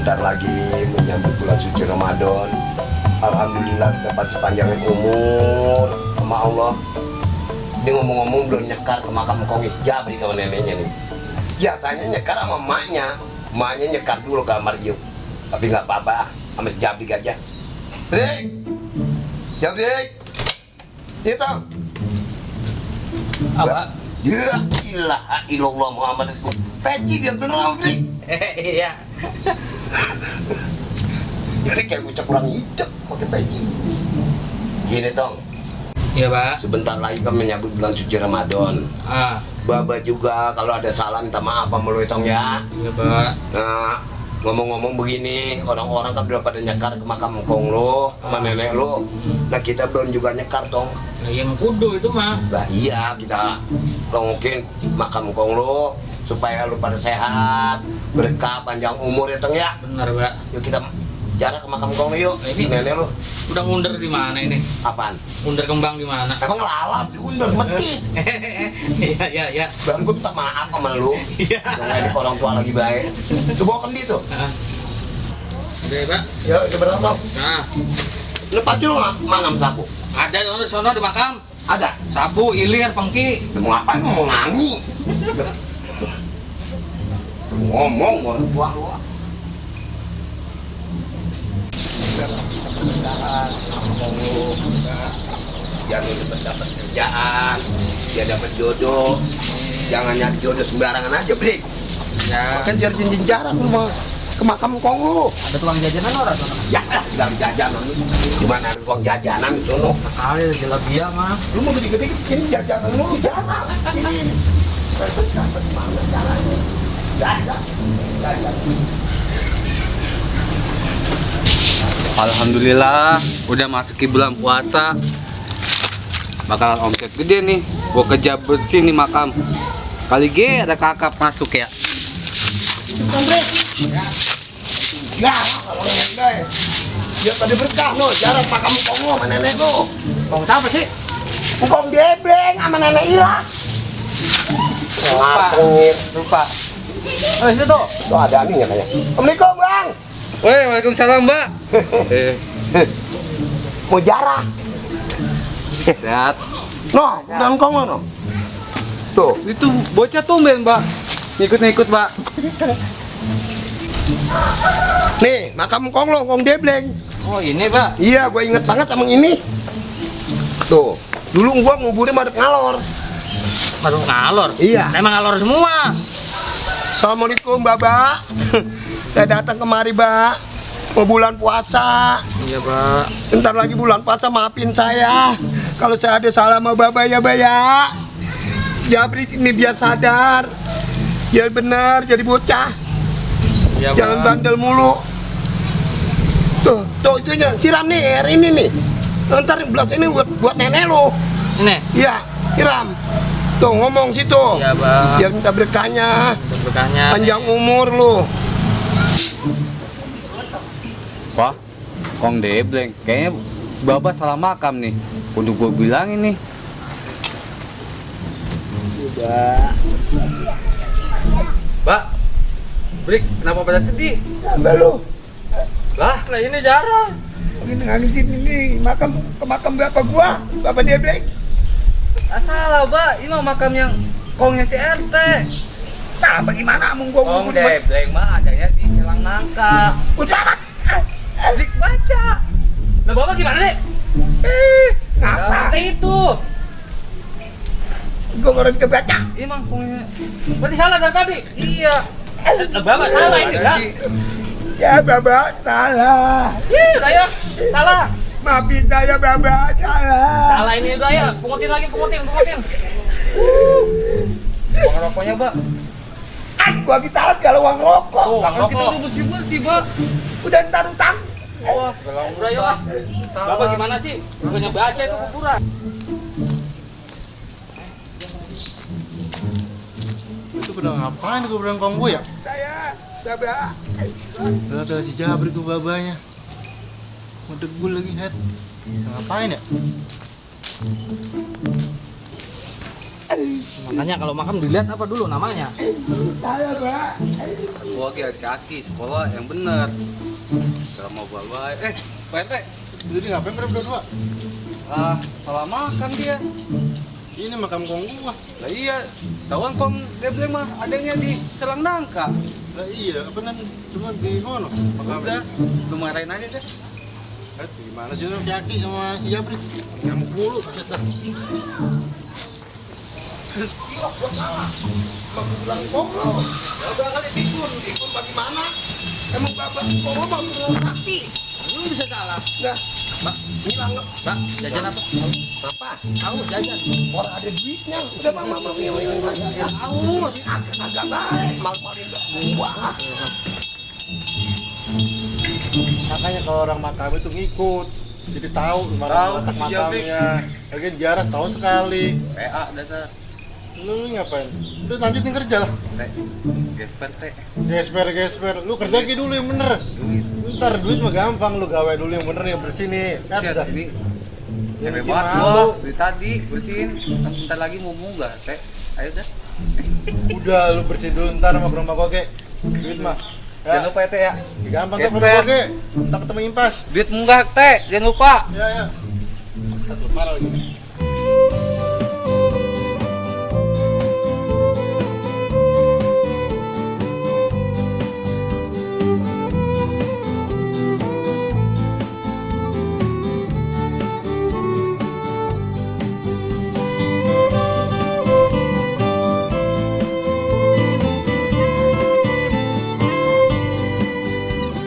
sebentar lagi menyambut bulan suci Ramadan. Alhamdulillah kita pasti panjangin umur sama Allah. Ini ngomong-ngomong udah nyekar ke makam Kong Jabri sama neneknya nih. Biasanya nyekar sama emaknya. Emaknya nyekar dulu ke kamar yuk. Tapi nggak apa-apa, sama si Jabri aja. Brik! Jabri! Itu! Apa? Ya ilaha illallah Muhammad Rasulullah. Peci biar bener Brik. Iya. Jadi kayak bocah kurang hidup pakai peci. Gini Tong, Iya, Pak. sebentar lagi kan menyambut bulan suci Ramadan. Baba juga kalau ada salah minta maaf sama lu Tong ya. Iya, Pak. Nah, ngomong-ngomong begini, orang-orang kan udah pada nyekar ke makam kong lo sama nenek lo. Nah kita belum juga nyekar Tong. Nah, yang kudu itu mah. Nah iya kita mungkin makam kong lo supaya lu pada sehat, berkah, panjang umur ya Tong ya. Benar, Pak. Yuk kita jarak ke makam kong lo yuk. Nah, ini Nenek lo. udah ngunder di mana ini? Apaan? Ngunder kembang di mana? Emang lalap diundur mati. Iya, iya. Dan gue minta maaf sama lu. Iya. Yang orang tua lagi baik. Coba kendi tuh. Udah, ya, Pak. Yuk kita berangkat. Nah, Lu pacu lu mana sapu? ada di sono di makam. Ada. Sabu, ilir, pengki. Mau ngapain? Mau nyanyi. Ngomong orang tua lu. Jangan dapat kerjaan, dia dapat jodoh. Jangan nyari jodoh sembarangan aja, Brik. Ya. Kan biar jinjin jarak lu mau ke makam kong lu. Ada tukang jajanan orang sono. Ya, dari jajanan lu. Gimana ada tukang jajanan itu lu? Kali jelabia mah. Lu mau gede-gede ini jajanan lu jangan. Ini. Dapat mana caranya? Jajan. Alhamdulillah udah masuki bulan puasa, bakalan omset gede nih. Gua kerja bersih nih makam. Kali G ada kakak masuk ya. Ya, kalau nenek dia pada berkah lo, jarak makam kong lo sama nenek lo. Kong siapa sih? Kong debleng sama nenek hilang. Lupa. Oh, itu tuh. Tuh ada aninya kayaknya. Assalamualaikum Bang. Woi, waalaikumsalam Mbak. Mau jarah. Lihat, Noh, udah kong lo noh. Tuh. itu bocah tumben Mbak. Ngikut-ngikut Mbak. Nih, makam kong lo, kong debleng. Oh, ini, Pak. Iya, gue inget banget sama ini. Tuh, dulu gua nguburin madep ngalor. Baru ngalor. Iya. Emang ngalor semua. Assalamualaikum, Baba. Saya datang kemari, Mbak. Mau bulan puasa. Iya, Pak. Bentar lagi bulan puasa, maafin saya. Kalau saya ada salah sama Baba ya, Mbak ya. Jabri ini biar sadar. Biar benar jadi bocah. Iya, Jangan bandel mulu. Tuh itunya, siram nih, air ini nih. Ntar belas ini buat nenek lo. Ini. Iya, siram. Tuh ngomong situ. Iya, Pak. Biar minta berkahnya, Berkahnya. panjang umur lu. Wah, Kong Debleng. Kayaknya si Baba salah makam nih. Untuk gue bilangin nih. Mbak, Brik, kenapa pada sedih? Tambah lu. Lah, ini jarang. Ini nangisin ini ke makam bapak gua, bapak dia Blek. salah Mbak. Ini mah makam yang Kongnya si RT. Salah bagaimana mung gua Kong Debleng mah adanya di Selang Nangka. Udah. Brik baca. Lah, Bapak gimana, Dek? Ngapa? Itu. Gua nggak bisa baca. Ini mah Kongnya. Berarti salah dari tadi. Iya. Lah, Bapak salah ini, Bang. Ya bapak salah. Udah ya. Salah. Maafin saya bapak salah. Salah ini udah ya. Pungutin lagi, pungutin. Uang rokoknya, Mbak. Gua lagi salah segala uang rokok. Oh, Kan kita udah bersih-bersih, Mbak. Udah ntar utang. Wah, segala Udah ya, Pak. Bapak gimana sih? Bukannya baca itu kuburan. Itu pada ngapain di kuburan kong gue ya? Saya bapak. Ada si Jabri ke babanya. Mau degul lagi, Head. Ngapain ya? Makanya kalau makam dilihat apa dulu namanya? Gua hati-hati sekolah yang bener. Kalau mau bawa Pak RT. Jadi ngapain berdua? Salah makan dia. Ini makam kong gua. Lah iya, tawan kong deble mah adanya di Selang Nangka. Lah iya, apa nan cuma di mana? Udah, Makamnya. lu marahin aja deh. Gimana sih lu Aki sama si Jabri? Nyamuk mulu kaset dah. Udah kali pikun bagaimana? Emang bapak kok mau sakti? Lu bisa salah. Enggak, Mbak, hilang loh. Mbak, jajan apa? Apa? Tahu jajan. Orang ada duitnya. Udah mama yang tahu, agak baik, mal-malin gua. Makanya kalau orang makam itu ngikut, jadi tahu di mana Tahu, letak si Jabri. makamnya. Lagian ziarah setahun sekali. PA dasar. Lu ngapain? Lu lanjutin kerja lah. Gesper teh. Gesper. Lu kerja lagi dulu yang bener. Ntar duit mah gampang, lu gawe dulu yang bener yang bersih nih. Kan Siap, udah. ini Yang cewek bikin banget malu. gua dari tadi bersihin. Bentar lagi mau munggah teh. Ayo dah. Udah lu bersih dulu ntar sama rumah gua ke. Duit mah. Jangan lupa ya teh ya. Gampang tuh Gesper. rumah gua ke. Ntar ketemu impas. Duit munggah teh, jangan lupa. Ya. Satu parah lagi.